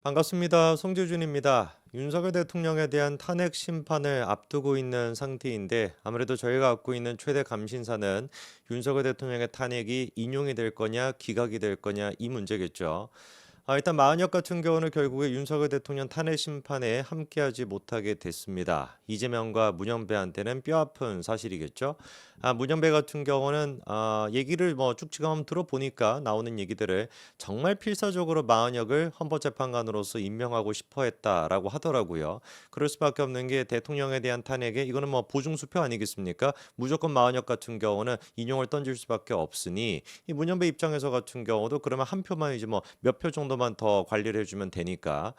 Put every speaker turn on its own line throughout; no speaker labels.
반갑습니다. 송재준입니다. 윤석열 대통령에 대한 탄핵 심판을 앞두고 있는 상태인데 아무래도 저희가 갖고 있는 최대 감신사는 윤석열 대통령의 탄핵이 인용이 될 거냐 기각이 될 거냐 이 문제겠죠. 일단 마흔역 같은 경우는 결국에 윤석열 대통령 탄핵 심판에 함께하지 못하게 됐습니다. 이재명과 문영배한테는 뼈아픈 사실이겠죠. 문영배 같은 경우는 얘기를 뭐 쭉지금 한번 들어보니까 나오는 얘기들을 정말 필사적으로 마흔역을 헌법재판관으로서 임명하고 싶어했다라고 하더라고요. 그럴 수밖에 없는 게 대통령에 대한 탄핵에 이거는 뭐 보증수표 아니겠습니까? 무조건 마흔역 같은 경우는 인용을 던질 수밖에 없으니 이 문영배 입장에서 같은 경우도 그러면 한 표만 이제 뭐 몇 표 정도만 더 관리를 해주면 되니까.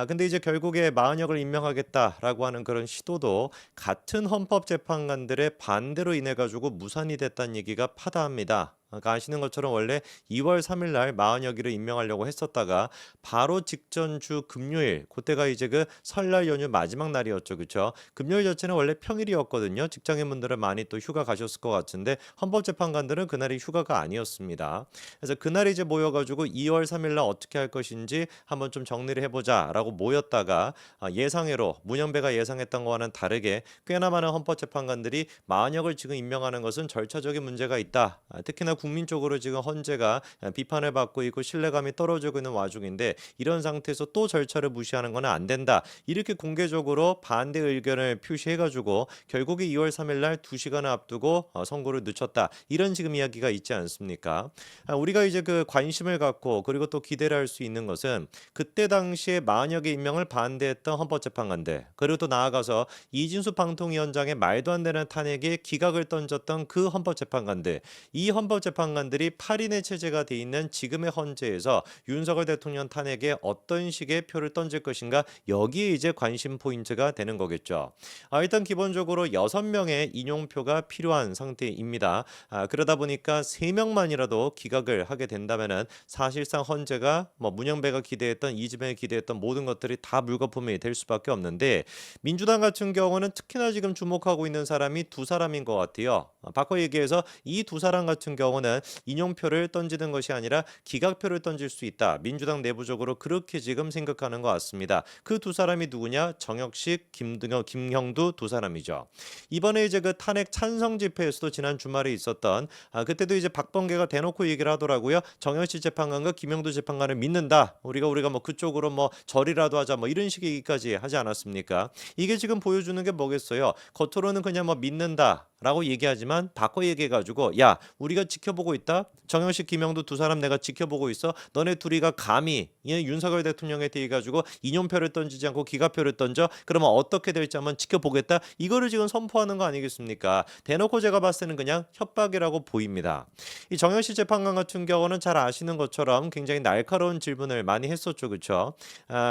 근데 이제 결국에 마흔역을 임명하겠다라고 하는 그런 시도도 같은 헌법재판관들의 반대로 인해 가지고 무산이 됐다는 얘기가 파다합니다. 그러니까 아시는 것처럼 원래 2월 3일 날 마흔여기를 임명하려고 했었다가 바로 직전 주 금요일 그때가 이제 그 설날 연휴 마지막 날이었죠. 그쵸? 금요일 자체는 원래 평일이었거든요. 직장인분들은 많이 또 휴가 가셨을 것 같은데 헌법재판관들은 그날이 휴가가 아니었습니다. 그래서 그날 이제 모여가지고 2월 3일 날 어떻게 할 것인지 한번 좀 정리를 해보자라고 모였다가 예상외로 문영배가 예상했던 거와는 다르게 꽤나 많은 헌법재판관들이 마흔역을 지금 임명하는 것은 절차적인 문제가 있다. 특히나 국민적으로 지금 헌재가 비판을 받고 있고 신뢰감이 떨어지고 있는 와중인데 이런 상태에서 또 절차를 무시하는 건 안 된다. 이렇게 공개적으로 반대 의견을 표시해가지고 결국에 2월 3일 날 2시간을 앞두고 선고를 늦췄다. 이런 지금 이야기가 있지 않습니까? 우리가 이제 그 관심을 갖고 그리고 또 기대를 할 수 있는 것은 그때 당시에 마흔여개 임명을 반대했던 헌법재판관들 그리고 또 나아가서 이진수 방통위원장의 말도 안 되는 탄핵에 기각을 던졌던 그 헌법재판관들 이 헌법재판관들이 8인의 체제가 돼 있는 지금의 헌재에서 윤석열 대통령 탄핵에 어떤 식의 표를 던질 것인가 여기에 이제 관심 포인트가 되는 거겠죠. 일단 기본적으로 6명의 인용표가 필요한 상태입니다. 그러다 보니까 3명만이라도 기각을 하게 된다면은 사실상 헌재가 뭐 문영배가 기대했던 이재명이 기대했던 모든 것들이 다 물거품이 될 수밖에 없는데 민주당 같은 경우는 특히나 지금 주목하고 있는 사람이 두 사람인 것 같아요. 바꿔 얘기해서 이 두 사람 같은 경우는 인용표를 던지는 것이 아니라 기각표를 던질 수 있다. 민주당 내부적으로 그렇게 지금 생각하는 것 같습니다. 그 두 사람이 누구냐? 정혁식, 김등현, 김형두 두 사람이죠. 이번에 이제 그 탄핵 찬성 집회에서도 지난 주말에 있었던 그때도 이제 박범계가 대놓고 얘기를 하더라고요. 정혁식 재판관과 김형두 재판관을 믿는다. 우리가 뭐 그쪽으로 뭐 절이라도 하자 뭐 이런 식의 얘기까지 하지 않았습니까? 이게 지금 보여주는 게 뭐겠어요? 겉으로는 그냥 뭐 믿는다. 라고 얘기하지만 바꿔 얘기해가지고 야 우리가 지켜보고 있다 정영식 김영도 두 사람 내가 지켜보고 있어 너네 둘이가 감히 윤석열 대통령에 대해 가지고 인용표를 던지지 않고 기각표를 던져 그러면 어떻게 될지 한번 지켜보겠다 이거를 지금 선포하는 거 아니겠습니까? 대놓고 제가 봤을 때는 그냥 협박이라고 보입니다. 이 정영식 재판관 같은 경우는 잘 아시는 것처럼 굉장히 날카로운 질문을 많이 했었죠. 그렇죠?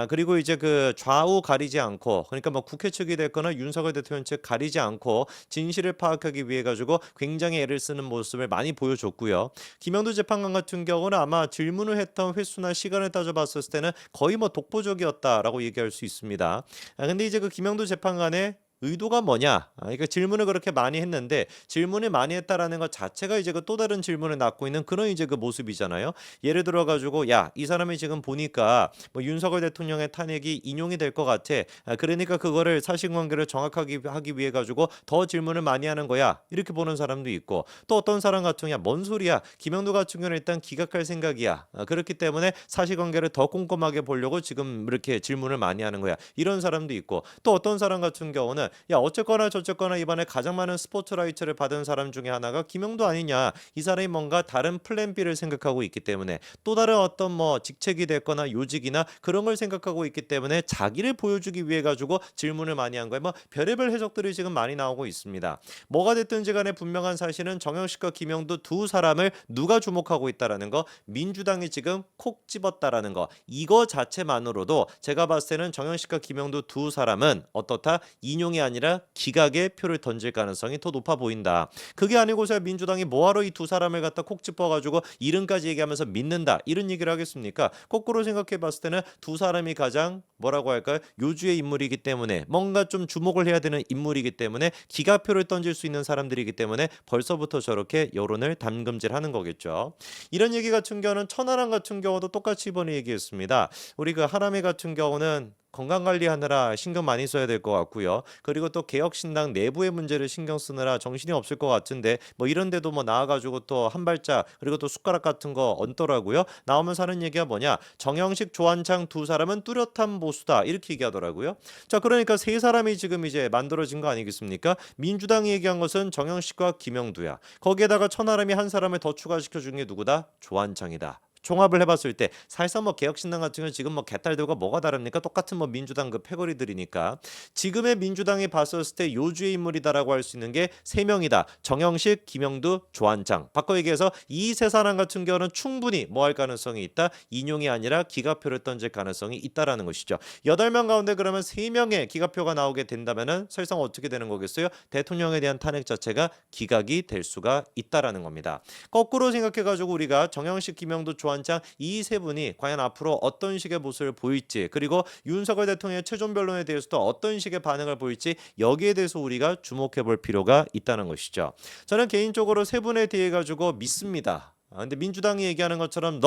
그리고 이제 그 좌우 가리지 않고 그러니까 뭐 국회 측이 됐거나 윤석열 대통령 측 가리지 않고 진실을 파악하기 위해 가지고 굉장히 애를 쓰는 모습을 많이 보여줬고요. 김영두 재판관 같은 경우는 아마 질문을 했던 횟수나 시간을 따져봤을 때는 거의 뭐 독보적이었다라고 얘기할 수 있습니다. 근데 이제 그 김영두 재판관의 의도가 뭐냐? 그러니까 질문을 그렇게 많이 했는데 질문을 많이 했다라는 것 자체가 이제 그 또 다른 질문을 낳고 있는 그런 이제 그 모습이잖아요. 예를 들어 가지고 야, 이 사람이 지금 보니까 뭐 윤석열 대통령의 탄핵이 인용이 될 것 같아. 그러니까 그거를 사실관계를 정확하게 하기 위해 가지고 더 질문을 많이 하는 거야. 이렇게 보는 사람도 있고 또 어떤 사람 같은 경우야 뭔 소리야? 김영두 같은 경우는 일단 기각할 생각이야. 그렇기 때문에 사실관계를 더 꼼꼼하게 보려고 지금 이렇게 질문을 많이 하는 거야. 이런 사람도 있고 또 어떤 사람 같은 경우는 야 어쨌거나 저쨌거나 이번에 가장 많은 스포트라이트를 받은 사람 중에 하나가 김영도 아니냐 이 사람이 뭔가 다른 플랜 B를 생각하고 있기 때문에 또 다른 어떤 뭐 직책이 됐거나 요직이나 그런 걸 생각하고 있기 때문에 자기를 보여주기 위해 가지고 질문을 많이 한 거예요. 뭐 별의별 해석들이 지금 많이 나오고 있습니다. 뭐가 됐든지 간에 분명한 사실은 정영식과 김영도 두 사람을 누가 주목하고 있다라는 거 민주당이 지금 콕 집었다라는 거 이거 자체만으로도 제가 봤을 때는 정영식과 김영도 두 사람은 어떻다 인용이 인용이 아니라 기각의 표를 던질 가능성이 더 높아 보인다. 그게 아니고서야 민주당이 뭐하러 이 두 사람을 갖다 콕 집어가지고 이름까지 얘기하면서 믿는다 이런 얘기를 하겠습니까? 거꾸로 생각해 봤을 때는 두 사람이 가장 뭐라고 할까요? 요주의 인물이기 때문에 뭔가 좀 주목을 해야 되는 인물이기 때문에 기각표를 던질 수 있는 사람들이기 때문에 벌써부터 저렇게 여론을 담금질하는 거겠죠. 이런 얘기 같은 경우는 천하람 같은 경우도 똑같이 이번에 얘기했습니다. 우리 그 하람이 같은 경우는 건강관리하느라 신경 많이 써야 될 것 같고요. 그리고 또 개혁신당 내부의 문제를 신경 쓰느라 정신이 없을 것 같은데 뭐 이런데도 뭐 나와가지고 또 한 발짝 그리고 또 숟가락 같은 거 얹더라고요. 나오면서 하는 얘기가 뭐냐? 정영식, 조한창 두 사람은 뚜렷한 보수다 이렇게 얘기하더라고요. 자, 그러니까 세 사람이 지금 이제 만들어진 거 아니겠습니까? 민주당이 얘기한 것은 정영식과 김영두야. 거기에다가 천하람이 한 사람을 더 추가시켜 준 게 누구다? 조한창이다. 종합을 해봤을 때 사실상 뭐 개혁신당 같은 경우 지금 뭐 개딸들과 뭐가 다릅니까? 똑같은 뭐 민주당 그 패거리들이니까 지금의 민주당이 봤을 때 요주의 인물이다라고 할 수 있는 게 세 명이다. 정영식, 김영두, 조한창. 바꿔 얘기해서 이 세 사람 같은 경우는 충분히 뭐 할 가능성이 있다. 인용이 아니라 기각표를 던질 가능성이 있다라는 것이죠. 8명 가운데 그러면 3명의 기각표가 나오게 된다면은 사실상 어떻게 되는 거겠어요? 대통령에 대한 탄핵 자체가 기각이 될 수가 있다라는 겁니다. 거꾸로 생각해가지고 우리가 정영식, 김영두, 조한창 이 세 분이 과연 앞으로 어떤 식의 모습을 보일지 그리고 윤석열 대통령의 최종 변론에 대해서도 어떤 식의 반응을 보일지 여기에 대해서 우리가 주목해 볼 필요가 있다는 것이죠. 저는 개인적으로 세 분에 대해 가지고 믿습니다. 근데 민주당이 얘기하는 것처럼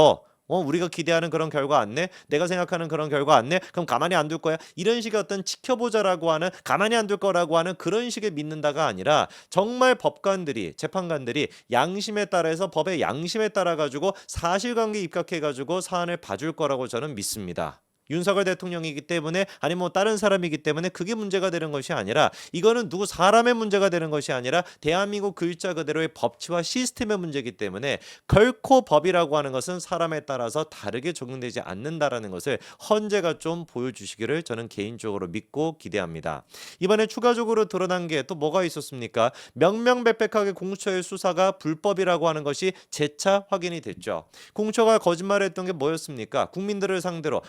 우리가 기대하는 그런 결과 안 내? 내가 생각하는 그런 결과 안 내? 그럼 가만히 안 둘 거야? 이런 식의 어떤 지켜보자라고 하는 가만히 안 둘 거라고 하는 그런 식의 믿는다가 아니라 정말 법관들이 재판관들이 양심에 따라서 법의 양심에 따라 가지고 사실관계 입각해 가지고 사안을 봐줄 거라고 저는 믿습니다. 윤석열 대통령이기 때문에 아니면 뭐 다른 사람이기 때문에 그게 문제가 되는 것이 아니라 이거는 누구 사람의 문제가 되는 것이 아니라 대한민국 글자 그대로의 법치와 시스템의 문제이기 때문에 결코 법이라고 하는 것은 사람에 따라서 다르게 적용되지 않는다라는 것을 헌재가 좀 보여주시기를 저는 개인적으로 믿고 기대합니다. 이번에 추가적으로 드러난 게 또 뭐가 있었습니까? 명명백백하게 공수처의 수사가 불법이라고 하는 것이 재차 확인이 됐죠. 공수처가 거짓말했던 게 뭐였습니까? 국민들을 상대로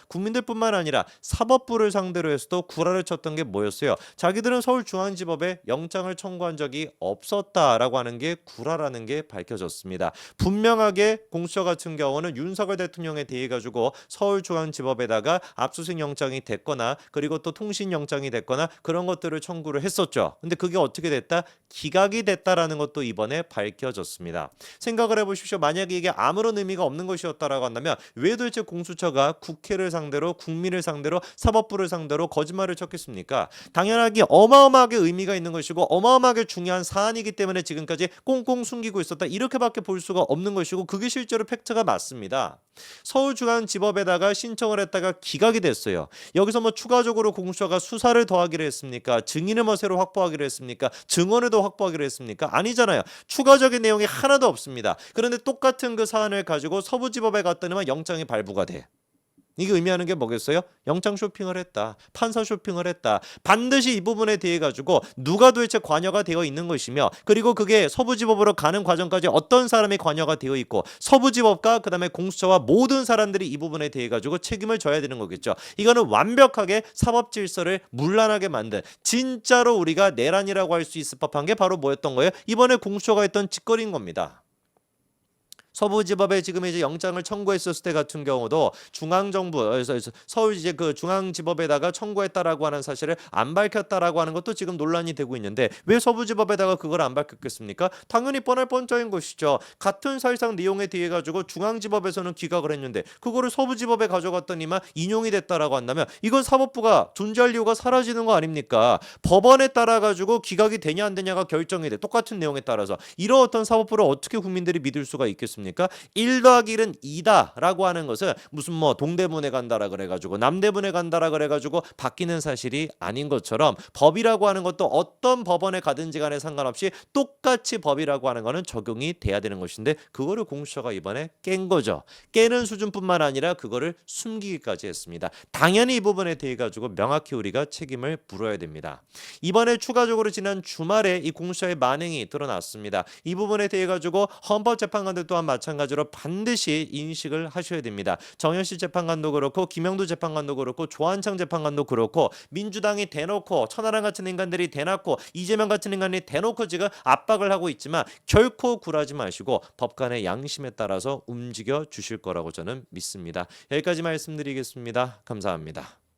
뿐만 아니라 사법부를 상대로 해서도 구라를 쳤던 게 뭐였어요? 자기들은 서울중앙지법에 영장을 청구한 적이 없었다라고 하는 게 구라라는 게 밝혀졌습니다. 분명하게 공수처 같은 경우는 윤석열 대통령에 대해 가지고 서울중앙지법에다가 압수수색 영장이 됐거나 그리고 또 통신영장이 됐거나 그런 것들을 청구를 했었죠. 근데 그게 어떻게 됐다? 기각이 됐다라는 것도 이번에 밝혀졌습니다. 생각을 해보십시오. 만약에 이게 아무런 의미가 없는 것이었다라고 한다면 왜 도대체 공수처가 국회를 상대로 국민을 상대로 사법부를 상대로 거짓말을 쳤겠습니까? 당연하게 어마어마하게 의미가 있는 것이고 어마어마하게 중요한 사안이기 때문에 지금까지 꽁꽁 숨기고 있었다. 이렇게밖에 볼 수가 없는 것이고 그게 실제로 팩트가 맞습니다. 서울중앙지법에다가 신청을 했다가 기각이 됐어요. 여기서 뭐 추가적으로 공수처가 수사를 더하기로 했습니까? 증인을 뭐 새로 확보하기로 했습니까? 증언을 더 확보하기로 했습니까? 아니잖아요. 추가적인 내용이 하나도 없습니다. 그런데 똑같은 그 사안을 가지고 서부지법에 갔더니만 영장이 발부가 돼. 이게 의미하는 게 뭐겠어요? 영장 쇼핑을 했다. 판사 쇼핑을 했다. 반드시 이 부분에 대해 가지고 누가 도대체 관여가 되어 있는 것이며 그리고 그게 서부지법으로 가는 과정까지 어떤 사람이 관여가 되어 있고 서부지법과 그다음에 공수처와 모든 사람들이 이 부분에 대해 가지고 책임을 져야 되는 거겠죠. 이거는 완벽하게 사법 질서를 문란하게 만든 진짜로 우리가 내란이라고 할 수 있을 법한 게 바로 뭐였던 거예요? 이번에 공수처가 했던 짓거리인 겁니다. 서부지법에 지금 이제 영장을 청구했었을 때 같은 경우도 중앙정부에서 서울 이제 그 중앙지법에다가 청구했다라고 하는 사실을 안 밝혔다라고 하는 것도 지금 논란이 되고 있는데 왜 서부지법에다가 그걸 안 밝혔겠습니까? 당연히 뻔할 뻔짜인 것이죠. 같은 사실상 내용에 대해 가지고 중앙지법에서는 기각을 했는데 그거를 서부지법에 가져갔더니만 인용이 됐다라고 한다면 이건 사법부가 존재할 이유가 사라지는 거 아닙니까? 법원에 따라 가지고 기각이 되냐 안 되냐가 결정이 돼. 똑같은 내용에 따라서 이런 어떤 사법부를 어떻게 국민들이 믿을 수가 있겠습니까? 1 더하기 1은 2다라고 하는 것은 무슨 뭐 동대문에 간다라 그래가지고 남대문에 간다라 그래가지고 바뀌는 사실이 아닌 것처럼 법이라고 하는 것도 어떤 법원에 가든지 간에 상관없이 똑같이 법이라고 하는 거는 적용이 돼야 되는 것인데 그거를 공수처가 이번에 깬 거죠. 깨는 수준뿐만 아니라 그거를 숨기기까지 했습니다. 당연히 이 부분에 대해 가지고 명확히 우리가 책임을 물어야 됩니다. 이번에 추가적으로 지난 주말에 이 공수처의 만행이 드러났습니다. 이 부분에 대해 가지고 헌법재판관들 또한 마찬가지로 반드시 인식을 하셔야 됩니다. 정현식 재판관도 그렇고 김영두 재판관도 그렇고 조한창 재판관도 그렇고 민주당이 대놓고 천하람 같은 인간들이 대놓고 이재명 같은 인간이 대놓고 지금 압박을 하고 있지만 결코 굴하지 마시고 법관의 양심에 따라서 움직여 주실 거라고 저는 믿습니다. 여기까지 말씀드리겠습니다. 감사합니다.